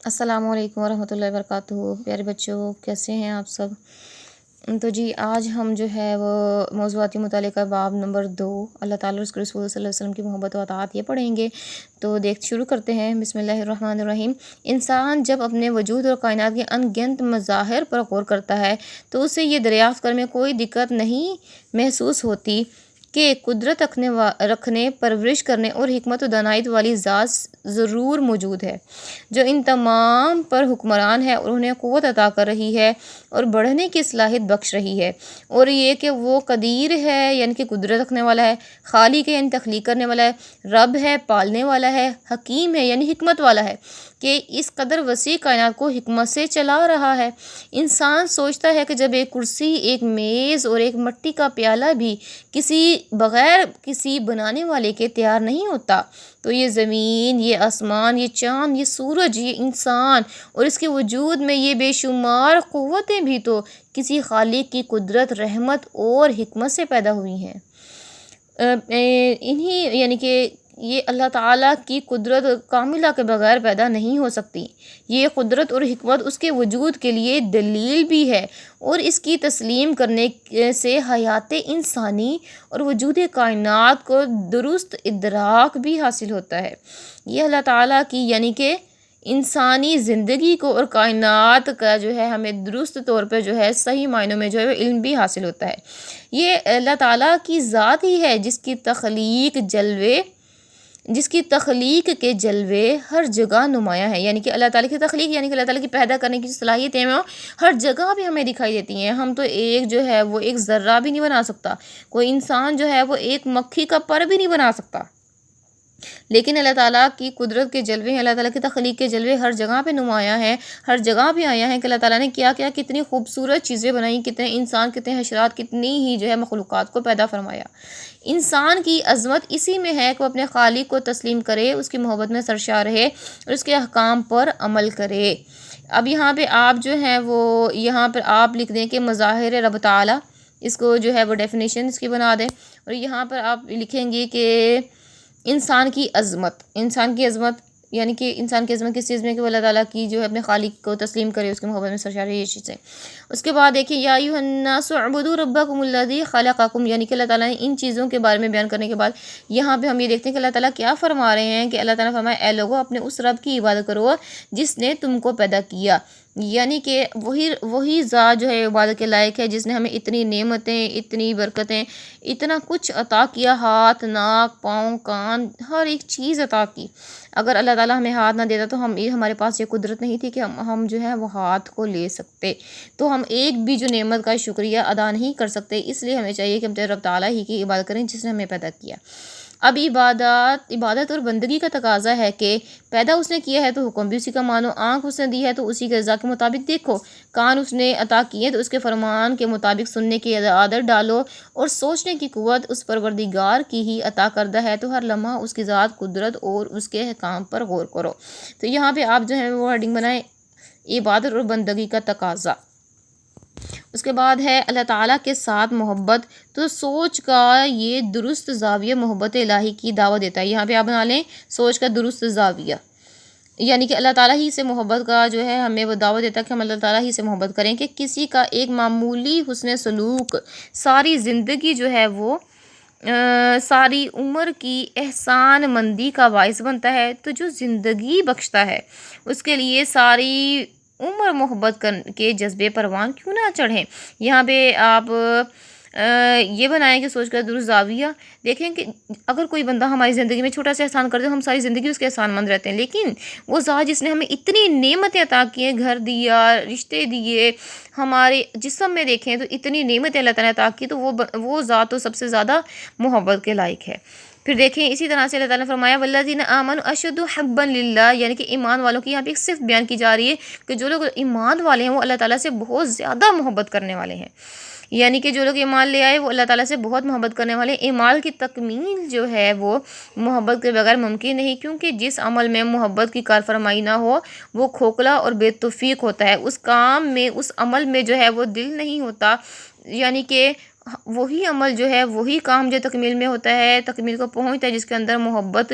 السلام علیکم ورحمۃ اللہ وبرکاتہ۔ پیارے بچوں، کیسے ہیں آپ سب؟ تو جی آج ہم جو ہے وہ موضوعاتی مطالعہ کا باب نمبر 2 اللہ تعالیٰ اور اس کے رسول صلی اللہ علیہ وسلم کی محبت و اطاعت یہ پڑھیں گے۔ تو شروع کرتے ہیں۔ بسم اللہ الرحمن الرحیم۔ انسان جب اپنے وجود اور کائنات کے ان گنت مظاہر پر غور کرتا ہے تو اسے یہ دریافت کرنے میں کوئی دقت نہیں محسوس ہوتی کہ قدرت رکھنے، پرورش کرنے اور حکمت و دانائی والی ذات ضرور موجود ہے، جو ان تمام پر حکمران ہے اور انہیں قوت عطا کر رہی ہے اور بڑھنے کی صلاحیت بخش رہی ہے، اور یہ کہ وہ قدیر ہے یعنی کہ قدرت رکھنے والا ہے، خالق ہے یعنی تخلیق کرنے والا ہے، رب ہے پالنے والا ہے، حکیم ہے یعنی حکمت والا ہے کہ اس قدر وسیع کائنات کو حکمت سے چلا رہا ہے۔ انسان سوچتا ہے کہ جب ایک کرسی، ایک میز اور ایک مٹی کا پیالہ بھی بغیر کسی بنانے والے کے تیار نہیں ہوتا، تو یہ زمین، یہ آسمان، یہ چاند، یہ سورج، یہ انسان اور اس کے وجود میں یہ بے شمار قوتیں بھی تو کسی خالق کی قدرت، رحمت اور حکمت سے پیدا ہوئی ہیں۔ انہی یعنی کہ یہ اللہ تعالیٰ کی قدرت کاملہ کے بغیر پیدا نہیں ہو سکتی۔ یہ قدرت اور حکمت اس کے وجود کے لیے دلیل بھی ہے، اور اس کی تسلیم کرنے سے حیات انسانی اور وجود کائنات کو درست ادراک بھی حاصل ہوتا ہے۔ یہ اللہ تعالیٰ کی یعنی کہ انسانی زندگی کو اور کائنات کا جو ہے ہمیں درست طور پہ جو ہے صحیح معنوں میں جو ہے علم بھی حاصل ہوتا ہے۔ یہ اللہ تعالیٰ کی ذات ہی ہے جس کی تخلیق کے جلوے ہر جگہ نمایاں ہے، یعنی کہ اللہ تعالیٰ کی تخلیق یعنی کہ اللہ تعالیٰ کی پیدا کرنے کی صلاحیتیں ہیں وہ ہر جگہ بھی ہمیں دکھائی دیتی ہیں۔ ہم تو ایک جو ہے وہ ایک ذرہ بھی نہیں بنا سکتا، کوئی انسان جو ہے وہ ایک مکھی کا پر بھی نہیں بنا سکتا، لیکن اللہ تعالیٰ کی قدرت کے جلوے ہیں، اللہ تعالیٰ کی تخلیق کے جلوے ہر جگہ پہ نمایاں ہیں، ہر جگہ بھی آیا ہے کہ اللہ تعالیٰ نے کیا کتنی خوبصورت چیزیں بنائیں، کتنے انسان، کتنے حشرات، کتنی ہی جو ہے مخلوقات کو پیدا فرمایا۔ انسان کی عظمت اسی میں ہے کہ وہ اپنے خالق کو تسلیم کرے، اس کی محبت میں سرشار رہے اور اس کے احکام پر عمل کرے۔ اب یہاں پہ آپ جو ہیں وہ یہاں پر آپ لکھ دیں کہ مظاہر رب تعالیٰ، اس کو جو ہے وہ ڈیفینیشن اس کی بنا دیں، اور یہاں پر آپ لکھیں گے کہ انسان کی عظمت یعنی کہ انسان کی عظمت کس چیز میں کہ وہ اللہ تعالیٰ کی جو ہے اپنے خالق کو تسلیم کرے، اس کی محبت میں سرشار ہے، یہ چیزیں۔ اس کے بعد دیکھیں یا ایھا الناس اعبدوا ربکم الذی خلقکم، یعنی کہ اللہ تعالیٰ نے ان چیزوں کے بارے میں بیان کرنے کے بعد یہاں پہ ہم یہ دیکھتے ہیں کہ اللہ تعالیٰ کیا فرما رہے ہیں کہ اللہ تعالیٰ فرمایا اے لوگو اپنے اس رب کی عبادت کرو جس نے تم کو پیدا کیا، یعنی کہ وہی ذات جو ہے عبادت کے لائق ہے جس نے ہمیں اتنی نعمتیں، اتنی برکتیں، اتنا کچھ عطا کیا، ہاتھ، ناک، پاؤں، کان، ہر ایک چیز عطا کی۔ اگر اللہ تعالیٰ ہمیں ہاتھ نہ دیتا تو ہمارے پاس یہ قدرت نہیں تھی کہ ہم جو ہے وہ ہاتھ کو لے سکتے، تو ہم ایک بھی جو نعمت کا شکریہ ادا نہیں کر سکتے، اس لیے ہمیں چاہیے کہ ہم رب تعالیٰ ہی کی عبادت کریں جس نے ہمیں پیدا کیا۔ اب عبادت اور بندگی کا تقاضا ہے کہ پیدا اس نے کیا ہے تو حکم بھی اسی کا مانو، آنکھ اس نے دی ہے تو اسی کے رضا کے مطابق دیکھو، کان اس نے عطا کیے تو اس کے فرمان کے مطابق سننے کی عادت ڈالو، اور سوچنے کی قوت اس پروردگار کی ہی عطا کردہ ہے تو ہر لمحہ اس کی ذات، قدرت اور اس کے احکام پر غور کرو۔ تو یہاں پہ آپ جو ہے وہ ہیڈنگ بنائیں عبادت اور بندگی کا تقاضا۔ اس کے بعد ہے اللہ تعالیٰ کے ساتھ محبت، تو سوچ کا یہ درست زاویہ محبت الہی کی دعوت دیتا ہے۔ یہاں پہ آپ بنا لیں سوچ کا درست زاویہ، یعنی کہ اللہ تعالیٰ ہی سے محبت کا جو ہے ہمیں وہ دعوت دیتا ہے کہ ہم اللہ تعالیٰ ہی سے محبت کریں، کہ کسی کا ایک معمولی حسن سلوک ساری زندگی جو ہے وہ ساری عمر کی احسان مندی کا باعث بنتا ہے، تو جو زندگی بخشتا ہے اس کے لیے ساری عمر محبت کے جذبے پروان کیوں نہ چڑھیں۔ یہاں پہ آپ یہ بنائیں کہ سوچ کا درست زاویہ دیکھیں کہ اگر کوئی بندہ ہماری زندگی میں چھوٹا سا احسان کر دے، ہم ساری زندگی اس کے احسان مند رہتے ہیں، لیکن وہ ذات جس نے ہمیں اتنی نعمتیں عطا کی ہیں، گھر دیا، رشتے دیے، ہمارے جسم میں دیکھیں تو اتنی نعمتیں اللہ تعالیٰ نے عطا کی، تو وہ ذات تو سب سے زیادہ محبت کے لائق ہے۔ پھر دیکھیں اسی طرح سے اللہ تعالیٰ نے فرمایا والذین آمنوا اشد حبا للہ، یعنی کہ ایمان والوں کی یہاں پہ ایک صفت بیان کی جا رہی ہے کہ جو لوگ ایمان والے ہیں وہ اللہ تعالیٰ سے بہت زیادہ محبت کرنے والے ہیں، یعنی کہ جو لوگ ایمان لے آئے وہ اللہ تعالیٰ سے بہت محبت کرنے والے ہیں۔ ایمان کی تکمیل جو ہے وہ محبت کے بغیر ممکن نہیں، کیونکہ جس عمل میں محبت کی کار فرمائی نہ ہو وہ کھوکھلا اور بے توفیق ہوتا ہے، اس کام میں، اس عمل میں جو ہے وہ دل نہیں ہوتا، یعنی کہ وہی عمل جو ہے، وہی کام جو تکمیل میں ہوتا ہے، تکمیل کو پہنچتا ہے جس کے اندر محبت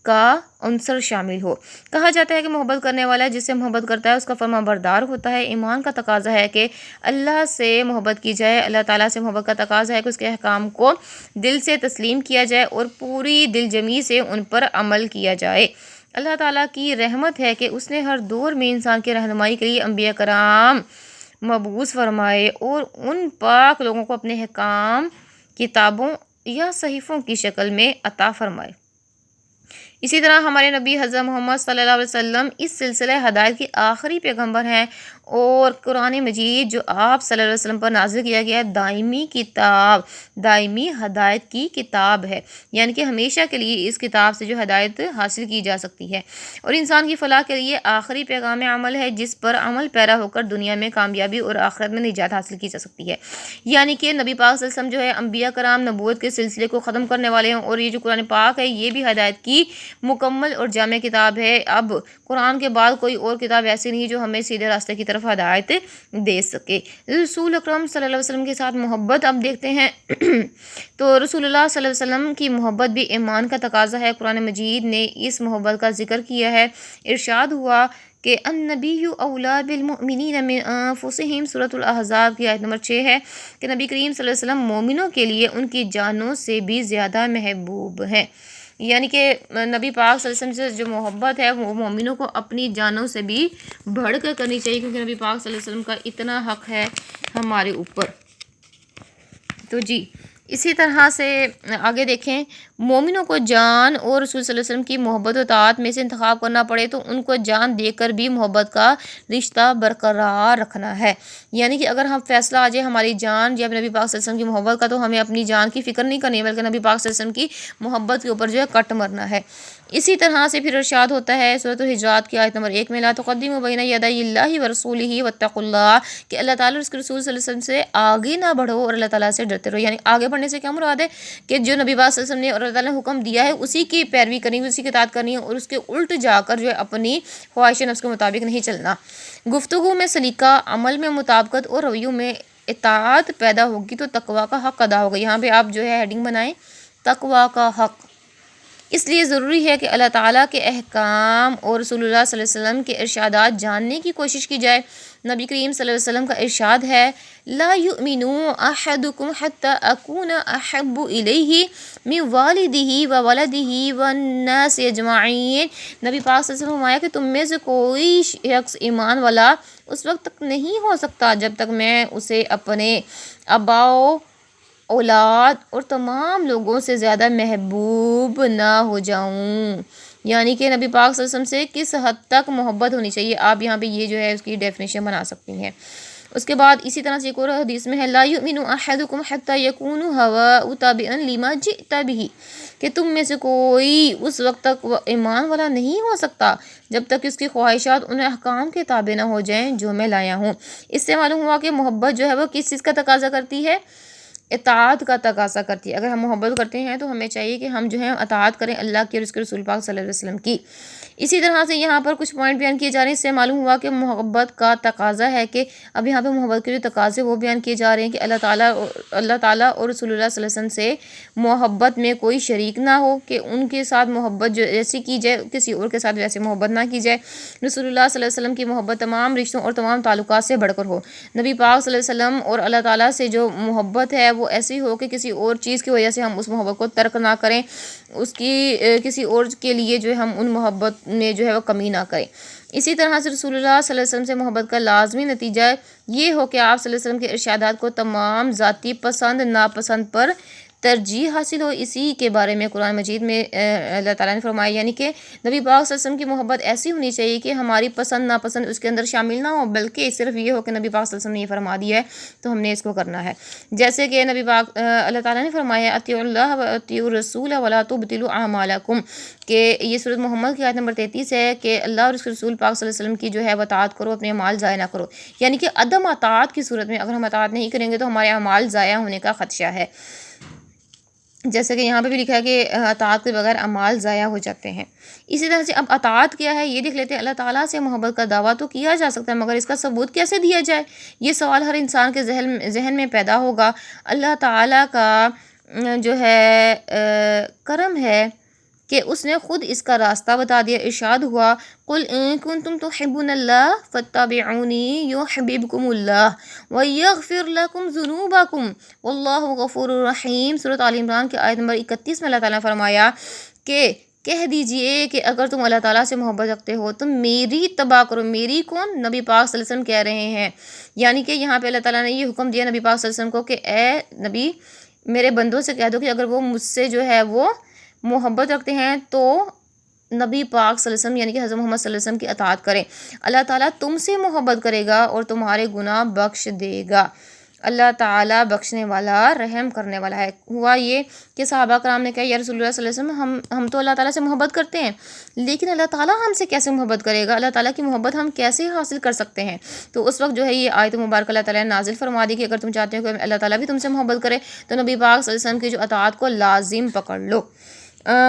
کا عنصر شامل ہو۔ کہا جاتا ہے کہ محبت کرنے والا جس سے محبت کرتا ہے اس کا فرما بردار ہوتا ہے۔ ایمان کا تقاضا ہے کہ اللہ سے محبت کی جائے، اللہ تعالیٰ سے محبت کا تقاضا ہے کہ اس کے احکام کو دل سے تسلیم کیا جائے اور پوری دل جمی سے ان پر عمل کیا جائے۔ اللہ تعالیٰ کی رحمت ہے کہ اس نے ہر دور میں انسان کی رہنمائی کے لیے انبیاء کرام مبعوث فرمائے اور ان پاک لوگوں کو اپنے احکام کتابوں یا صحیفوں کی شکل میں عطا فرمائے۔ اسی طرح ہمارے نبی حضرت محمد صلی اللہ علیہ وسلم اس سلسلہ ہدایت کی آخری پیغمبر ہیں اور قرآن مجید جو آپ صلی اللہ علیہ وسلم پر نازل کیا گیا ہے دائمی کتاب، دائمی ہدایت کی کتاب ہے، یعنی کہ ہمیشہ کے لیے اس کتاب سے جو ہدایت حاصل کی جا سکتی ہے اور انسان کی فلاح کے لیے آخری پیغام عمل ہے جس پر عمل پیرا ہو کر دنیا میں کامیابی اور آخرت میں نجات حاصل کی جا سکتی ہے۔ یعنی کہ نبی پاک صلی اللہ علیہ وسلم جو ہے انبیاء کرام نبوت کے سلسلے کو ختم کرنے والے ہیں اور یہ جو قرآن پاک ہے یہ بھی ہدایت کی مکمل اور جامع کتاب ہے۔ اب قرآن کے بعد کوئی اور کتاب ایسی نہیں جو ہمیں سیدھے راستے کی طرف ہدایت دے سکے۔ رسول اکرم صلی اللہ علیہ وسلم کے ساتھ محبت اب دیکھتے ہیں تو رسول اللہ صلی اللہ علیہ وسلم کی محبت بھی ایمان کا تقاضا ہے۔ قرآن مجید نے اس محبت کا ذکر کیا ہے، ارشاد ہوا کہ النبی اولیٰ بالمؤمنین من انفسہم، سورۃ الاحزاب کی آیت نمبر 6 ہے کہ نبی کریم صلی اللہ علیہ وسلم مومنوں کے لیے ان کی جانوں سے بھی زیادہ محبوب ہیں۔ یعنی کہ نبی پاک صلی اللہ علیہ وسلم سے جو محبت ہے وہ مومنوں کو اپنی جانوں سے بھی بڑھ کر کرنی چاہیے، کیونکہ نبی پاک صلی اللہ علیہ وسلم کا اتنا حق ہے ہمارے اوپر۔ تو جی اسی طرح سے آگے دیکھیں، مومنوں کو جان اور رسول صلی اللہ علیہ وسلم کی محبت و اطاعت میں سے انتخاب کرنا پڑے تو ان کو جان دے کر بھی محبت کا رشتہ برقرار رکھنا ہے۔ یعنی کہ اگر ہم فیصلہ آ جائے ہماری جان یا نبی پاک صلی اللہ علیہ وسلم کی محبت کا تو ہمیں اپنی جان کی فکر نہیں کرنی بلکہ نبی پاک صلی اللہ علیہ وسلم کی محبت کے اوپر جو ہے کٹ مرنا ہے۔ اسی طرح سے پھر ارشاد ہوتا ہے سورۃ الحجرات کی آیت نمبر 1 میں لا تقدموا بین یدی اللہ ورسولہ واتقوا اللہ، کہ اللہ تعالیٰ اور اس کے رسول صلی اللہ علیہ وسلم سے آگے نہ بڑھو اور اللہ تعالیٰ سے ڈرتے رہو۔ یعنی آگے بڑھنے سے کیا مراد ہے کہ جو نبی پاک صلی اللہ علیہ وسلم نے اور اللہ تعالیٰ نے حکم دیا ہے اسی کی پیروی کرنی ہے، اسی کی اطاعت کرنی ہے اور اس کے الٹ جا کر جو ہے اپنی خواہش نفس کے مطابق نہیں چلنا۔ گفتگو میں سلیقہ، عمل میں مطابقت اور رویوں میں اطاعت پیدا ہوگی تو تقویٰ کا حق ادا ہوگا۔ یہاں پہ آپ جو ہے ہیڈنگ بنائیں تقویٰ کا حق۔ اس لیے ضروری ہے کہ اللہ تعالیٰ کے احکام اور رسول اللہ صلی اللہ علیہ وسلم کے ارشادات جاننے کی کوشش کی جائے۔ نبی کریم صلی اللہ علیہ وسلم کا ارشاد ہے لا یؤمن احدکم حتی اکون احب الیہ من والدہ وولدہ والناس اجمعین۔ نبی پاک صلی اللہ علیہ وسلم فرمایا کہ تم میں سے کوئی شخص ایمان والا اس وقت تک نہیں ہو سکتا جب تک میں اسے اپنے آباؤ، اولاد اور تمام لوگوں سے زیادہ محبوب نہ ہو جاؤں۔ یعنی کہ نبی پاک صلی اللہ علیہ وسلم سے کس حد تک محبت ہونی چاہیے، آپ یہاں پہ یہ جو ہے اس کی ڈیفینیشن بنا سکتی ہیں۔ اس کے بعد اسی طرح سے ایک اور حدیث میں ہے لا یؤمن احدکم حتی یکون ہواؤہ تابعا لما جئت بہ، کہ تم میں سے کوئی اس وقت تک ایمان والا نہیں ہو سکتا جب تک اس کی خواہشات ان احکام کے تابع نہ ہو جائیں جو میں لایا ہوں۔ اس سے معلوم ہوا کہ محبت جو ہے وہ کس چیز کا تقاضا کرتی ہے، اطاعت کا تقاضا کرتی ہے۔ اگر ہم محبت کرتے ہیں تو ہمیں چاہیے کہ ہم جو ہے اطاعت کریں اللہ کی اور اس کے رسول پاک صلی اللہ علیہ وسلم کی۔ اسی طرح سے یہاں پر کچھ پوائنٹ بیان کیے جا رہے ہیں، اس سے معلوم ہوا کہ محبت کا تقاضا ہے کہ اب یہاں پہ محبت کے جو تقاضے وہ بیان کیے جا رہے ہیں کہ اللہ تعالیٰ اور رسول اللہ صلی اللہ علیہ وسلم سے محبت میں کوئی شریک نہ ہو، کہ ان کے ساتھ محبت جو جیسی کی جائے کسی اور کے ساتھ ویسے محبت نہ کی جائے۔ رسول اللہ صلی اللہ علیہ وسلم کی محبت تمام رشتوں اور تمام تعلقات سے بڑھ کر ہو۔ نبی پاک صلی اللہ علیہ وسلم اور اللہ تعالیٰ سے جو محبت ہے وہ ایسی ہو کہ کسی اور چیز کی وجہ سے ہم اس محبت کو ترک نہ کریں، اس کی کسی اور کے لیے جو ہے ہم ان محبت میں جو ہے وہ کمی نہ کریں۔ اسی طرح سے رسول اللہ صلی اللہ علیہ وسلم سے محبت کا لازمی نتیجہ یہ ہو کہ آپ صلی اللہ علیہ وسلم کے ارشادات کو تمام ذاتی پسند ناپسند پر ترجیح حاصل ہو۔ اسی کے بارے میں قرآن مجید میں اللہ تعالیٰ نے فرمایا، یعنی کہ نبی پاک صلی اللہ علیہ وسلم کی محبت ایسی ہونی چاہیے کہ ہماری پسند ناپسند اس کے اندر شامل نہ ہو، بلکہ صرف یہ ہو کہ نبی پاک صلی اللہ علیہ وسلم نے یہ فرما دیا ہے تو ہم نے اس کو کرنا ہے۔ جیسے کہ نبی پاک اللہ تعالیٰ نے فرمایا اطیعوا اللہ واطیعوا الرسول ولا تبطلوا اعمالکم، کہ یہ سورۃ محمد کی آیت نمبر 33 ہے کہ اللہ اور اس کے رسول پاک صلی اللہ علیہ وسلم کی جو ہے وہ اطاعت کرو، اپنے اعمال ضائع نہ کرو۔ یعنی کہ عدم اطاعت کی صورت میں اگر ہم اطاعت نہیں کریں گے تو ہمارے اعمال ضائع ہونے کا خدشہ ہے، جیسے کہ یہاں پہ بھی لکھا ہے کہ اطاعت کے بغیر اعمال ضائع ہو جاتے ہیں۔ اسی طرح سے اب اطاعت کیا ہے یہ دیکھ لیتے ہیں۔ اللہ تعالیٰ سے محبت کا دعویٰ تو کیا جا سکتا ہے مگر اس کا ثبوت کیسے دیا جائے، یہ سوال ہر انسان کے ذہن میں پیدا ہوگا۔ اللہ تعالیٰ کا جو ہے کرم ہے کہ اس نے خود اس کا راستہ بتا دیا۔ ارشاد ہوا قل ان کنتم تحبون اللہ فاتبعونی یحببکم اللہ ویغفر لکم ذنوبکم واللہ غفور رحیم۔ سورۃ آل عمران کی آیت نمبر 31 میں اللہ تعالیٰ نے فرمایا کہ کہہ دیجئے کہ اگر تم اللہ تعالیٰ سے محبت رکھتے ہو تو میری اتباع کرو۔ میری کون؟ نبی پاک صلی اللہ علیہ وسلم کہہ رہے ہیں، یعنی کہ یہاں پہ اللہ تعالیٰ نے یہ حکم دیا نبی پاک صلی اللہ علیہ وسلم کو کہ اے نبی میرے بندوں سے کہہ دو کہ اگر وہ مجھ سے جو ہے وہ محبت رکھتے ہیں تو نبی پاک صلی اللہ علیہ وسلم یعنی کہ حضرت محمد صلی اللہ علیہ وسلم کی اطاعت کریں۔ اللہ تعالیٰ تم سے محبت کرے گا اور تمہارے گناہ بخش دے گا۔ اللہ تعالیٰ بخشنے والا رحم کرنے والا ہے۔ ہوا یہ کہ صحابہ کرام نے کہا یا رسول اللہ صلی اللہ علیہ وسلم ہم تو اللہ تعالیٰ سے محبت کرتے ہیں، لیکن اللہ تعالیٰ ہم سے کیسے محبت کرے گا؟ اللہ تعالیٰ کی محبت ہم کیسے حاصل کر سکتے ہیں؟ تو اس وقت جو ہے یہ آیت مبارکہ اللہ تعالیٰ نے نازل فرما دی کہ اگر تم چاہتے ہو کہ اللہ تعالیٰ بھی تم سے محبت کرے تو نبی پاک صلی اللہ علیہ وسلم کی جو اطاعت کو لازم پکڑ لو۔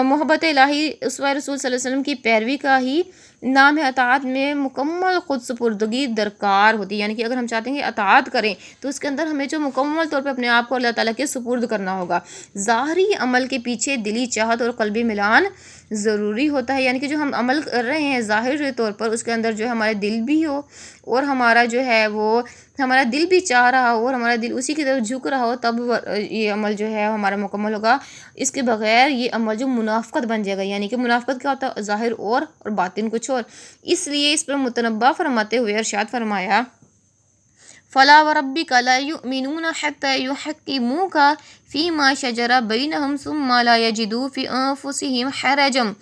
محبت الہی اسوہ رسول صلی اللہ علیہ وسلم کی پیروی کا ہی نام ہے۔ اطاعت میں مکمل خود سپردگی درکار ہوتی ہے، یعنی کہ اگر ہم چاہتے ہیں کہ اطاعت کریں تو اس کے اندر ہمیں جو مکمل طور پہ اپنے آپ کو اللہ تعالیٰ کے سپرد کرنا ہوگا۔ ظاہری عمل کے پیچھے دلی چاہت اور قلبی ملان ضروری ہوتا ہے، یعنی کہ جو ہم عمل کر رہے ہیں ظاہر طور پر اس کے اندر جو ہے ہمارے دل بھی ہو اور ہمارا جو ہے وہ ہمارا دل بھی چاہ رہا ہو اور ہمارا دل اسی کی طرف جھک رہا ہو، تب یہ عمل جو ہے ہمارا مکمل ہوگا۔ اس کے بغیر یہ عمل جو منافقت بن جائے گا، یعنی کہ منافقت کیا ہوتا ہے؟ ظاہر اور باطن کچھ اور۔ اس لیے اس پر متنبہ فرماتے ہوئے ارشاد فرمایا فَلَا وَرَبِّكَ لَا يُؤْمِنُونَ حَتَّى يُحَكِّمُوكَ فِيمَا شَجَرَ بَيْنَهُمْ ثُمَّ لَا يَجِدُوا فِي أَنفُسِهِمْ حَرَجًا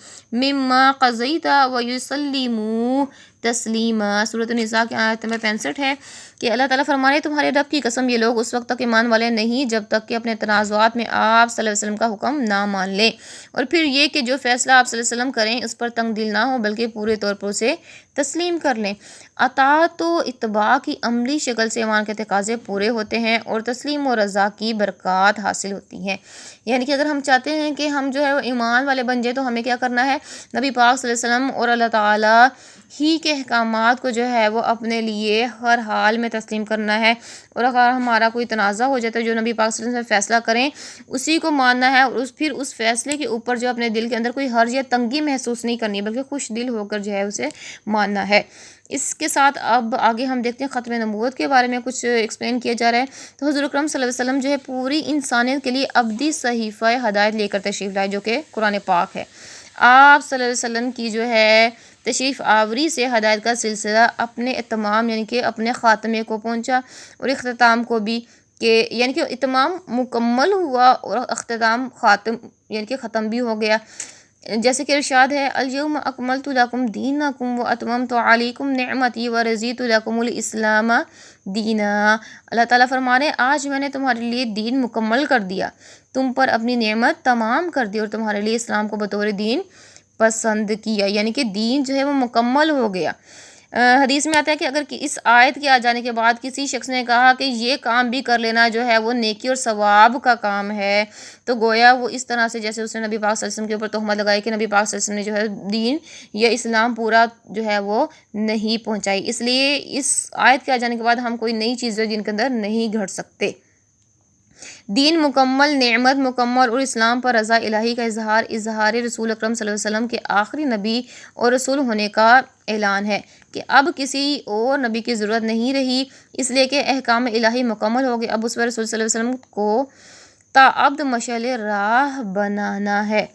مِّمَّا قَضَيْتَ وَيُسَلِّمُوا تسلیما۔ سورۃ النساء کی آیت نمبر 65 ہے کہ اللہ تعالیٰ فرمانے تمہارے رب کی قسم یہ لوگ اس وقت تک ایمان والے نہیں جب تک کہ اپنے تنازعات میں آپ صلی اللہ علیہ وسلم کا حکم نہ مان لیں، اور پھر یہ کہ جو فیصلہ آپ صلی اللہ علیہ وسلم کریں اس پر تنگ دل نہ ہو بلکہ پورے طور پر اسے تسلیم کر لیں۔ اطاعت و اتباع کی عملی شکل سے ایمان کے تقاضے پورے ہوتے ہیں اور تسلیم و رضا کی برکات حاصل ہوتی ہیں، یعنی کہ اگر ہم چاہتے ہیں کہ ہم جو ہے وہ ایمان والے بن جائیں تو ہمیں کیا کرنا ہے؟ نبی پاک صلی اللہ علیہ وسلم اور اللہ تعالیٰ ہی کے احکامات کو جو ہے وہ اپنے لیے ہر حال میں تسلیم کرنا ہے، اور اگر ہمارا کوئی تنازع ہو جاتا ہے جو نبی پاک صلی اللہ علیہ وسلم فیصلہ کریں اسی کو ماننا ہے، اور پھر اس فیصلے کے اوپر جو اپنے دل کے اندر کوئی حرج یا تنگی محسوس نہیں کرنی بلکہ خوش دل ہو کر جو ہے اسے ماننا ہے۔ اس کے ساتھ اب آگے ہم دیکھتے ہیں ختم نبوت کے بارے میں کچھ ایکسپلین کیا جا رہا ہے۔ تو حضور اکرم صلی اللہ علیہ وسلم جو ہے پوری انسانیت کے لیے ابدی صحیفہ ہدایت لے کر تشریف لائے جو کہ قرآن پاک ہے۔ آپ صلی اللہ علیہ وسلم کی جو ہے تشریف آوری سے ہدایت کا سلسلہ اپنے اتمام یعنی کہ اپنے خاتمے کو پہنچا، اور اختتام کو بھی کہ یعنی کہ اتمام مکمل ہوا اور اختتام خاتم یعنی کہ ختم بھی ہو گیا، جیسے کہ ارشاد ہے الیوم اکملت لکم دینکم واتممت علیکم نعمتی ورضیت لکم الاسلام دینا۔ اللہ تعالیٰ فرمانے آج میں نے تمہارے لیے دین مکمل کر دیا، تم پر اپنی نعمت تمام کر دی اور تمہارے لیے اسلام کو بطور دین پسند کیا، یعنی کہ دین جو ہے وہ مکمل ہو گیا۔ حدیث میں آتا ہے کہ اگر اس آیت کے آ جانے کے بعد کسی شخص نے کہا کہ یہ کام بھی کر لینا جو ہے وہ نیکی اور ثواب کا کام ہے، تو گویا وہ اس طرح سے جیسے اس نے نبی پاک صلی اللہ علیہ وسلم کے اوپر تہمت لگائی کہ نبی پاک صلی اللہ علیہ وسلم نے جو ہے دین یا اسلام پورا جو ہے وہ نہیں پہنچائی۔ اس لیے اس آیت کے آ جانے کے بعد ہم کوئی نئی چیز دین کے اندر نہیں گھڑ سکتے۔ دین مکمل، نعمت مکمل اور اسلام پر رضا الہی کا اظہار رسول اکرم صلی اللہ علیہ وسلم کے آخری نبی اور رسول ہونے کا اعلان ہے کہ اب کسی اور نبی کی ضرورت نہیں رہی، اس لیے کہ احکام الہی مکمل ہو گئے۔ اب اس پر رسول صلی اللہ علیہ وسلم کو تاابد مشعل راہ بنانا ہے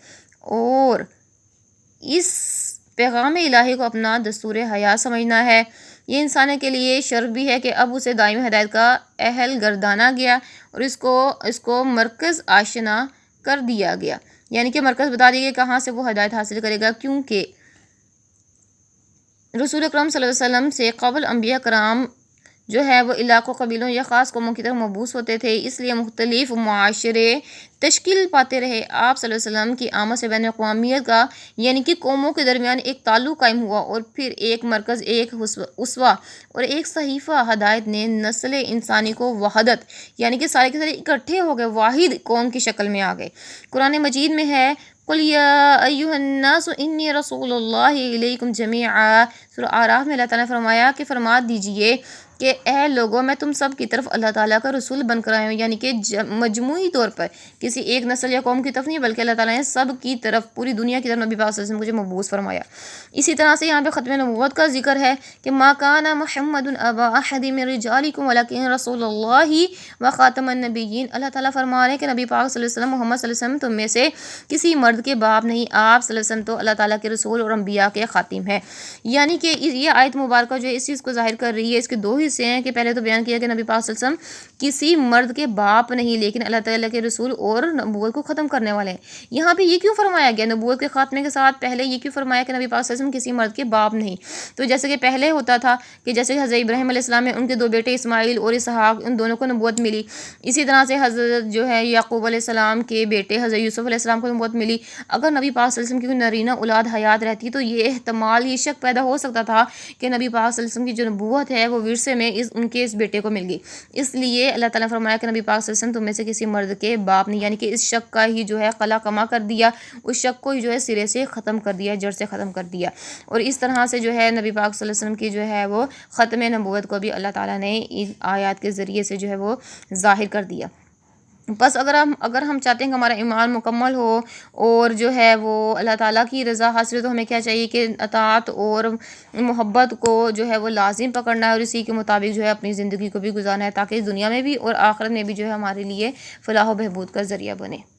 اور اس پیغام الہی کو اپنا دستور حیات سمجھنا ہے۔ یہ انسان کے لیے شرف بھی ہے کہ اب اسے دائمی ہدایت کا اہل گردانا گیا اور اس کو مرکز آشنا کر دیا گیا، یعنی کہ مرکز بتا دیا گیا کہاں سے وہ ہدایت حاصل کرے گا، کیونکہ رسول اکرم صلی اللہ علیہ وسلم سے قبل انبیاء کرام جو ہے وہ علاقوں، قبیلوں یا خاص قوموں کی طرف مبعوث ہوتے تھے، اس لیے مختلف معاشرے تشکیل پاتے رہے۔ آپ صلی اللہ علیہ وسلم کی آمد سے بین الاقوامیت کا یعنی کہ قوموں کے درمیان ایک تعلق قائم ہوا، اور پھر ایک مرکز، ایک اسوہ اور ایک صحیفہ ہدایت نے نسل انسانی کو وحدت یعنی کہ سارے کے سارے اکٹھے ہو گئے، واحد قوم کی شکل میں آ گئے۔ قرآن مجید میں ہے قُلْ يَا أَيُّهَا النَّاسُ إِنِّي رَسُولُ اللَّهِ إِلَيْكُمْ جَمِيعًا۔ سورہ اعراف میں اللہ تعالیٰ نے فرمایا کہ فرما دیجئے کہ اے لوگوں میں تم سب کی طرف اللہ تعالیٰ کا رسول بن کر آئے ہوں، یعنی کہ مجموعی طور پر کسی ایک نسل یا قوم کی طرف نہیں بلکہ اللہ تعالیٰ نے سب کی طرف، پوری دنیا کی طرف نبی پاک صلی اللہ علیہ وسلم کو جو مبعوث فرمایا۔ اسی طرح سے یہاں پہ ختم نبوت کا ذکر ہے کہ ما کان محمد ابا احد من رجالکم ولکن رسول اللہ و خاتم النبیین۔ اللہ تعالیٰ فرما رہے ہیں کہ نبی پاک صلی اللہ علیہ وسلم، محمد صلی اللہ علیہ وسلم تم میں سے کسی مرد کے باپ نہیں، آپ صلی اللہ علیہ وسلم تو اللہ تعالیٰ کے رسول اور انبیاء کے خاتم ہیں۔ یعنی کہ یہ آیت مبارکہ جو ہے اس چیز کو ظاہر کر رہی ہے۔ اس کے دو حصے ہیں کہ پہلے تو بیان کیا کہ نبی پاک صلی اللہ علیہ وسلم کسی مرد کے باپ نہیں لیکن اللہ تعالیٰ کے رسول اور نبوت کو ختم کرنے والے ہیں۔ یہاں پہ یہ کیوں فرمایا گیا نبوت کے خاتمے کے ساتھ پہلے یہ کیوں فرمایا کہ نبی پاک صلی اللہ علیہ وسلم کسی مرد کے باپ نہیں؟ تو جیسے کہ پہلے ہوتا تھا کہ جیسے حضرت ابراہیم علیہ السلام میں ان کے دو بیٹے اسماعیل اور اسحاق، ان دونوں کو نبوت ملی۔ اسی طرح سے حضرت جو ہے یعقوب علیہ السلام کے بیٹے حضرت یوسف علیہ السلام کو نبوت ملی۔ اگر نبی پاک صلی اللہ علیہ وسلم کی کوئی نرینہ اولاد حیات رہتی تو یہ احتمال، یہ شک پیدا ہو سکتا تھا کہ نبی پاک صلی اللہ علیہ وسلم کی جو نبوت ہے وہ ورثے میں ان کے اس بیٹے کو مل گئی۔ اس لیے اللہ تعالیٰ نے فرمایا کہ نبی پاک صلی اللہ علیہ وسلم تم میں سے کسی مرد کے باپ نہیں، یعنی کہ اس شک کا ہی جو ہے قلع کما کر دیا، اس شک کو جو ہے سرے سے ختم کر دیا، جڑ سے ختم کر دیا۔ اور اس طرح سے جو ہے نبی پاک صلی اللہ علیہ وسلم کی جو ہے وہ ختم نبوت کو بھی اللہ تعالیٰ نے ان آیات کے ذریعے سے جو ہے وہ ظاہر کر دیا۔ بس اگر ہم چاہتے ہیں کہ ہمارا ایمان مکمل ہو اور جو ہے وہ اللہ تعالیٰ کی رضا حاصل ہو، تو ہمیں کیا چاہیے کہ اطاعت اور محبت کو جو ہے وہ لازم پکڑنا ہے اور اسی کے مطابق جو ہے اپنی زندگی کو بھی گزارنا ہے، تاکہ اس دنیا میں بھی اور آخرت میں بھی جو ہے ہمارے لیے فلاح و بہبود کا ذریعہ بنے۔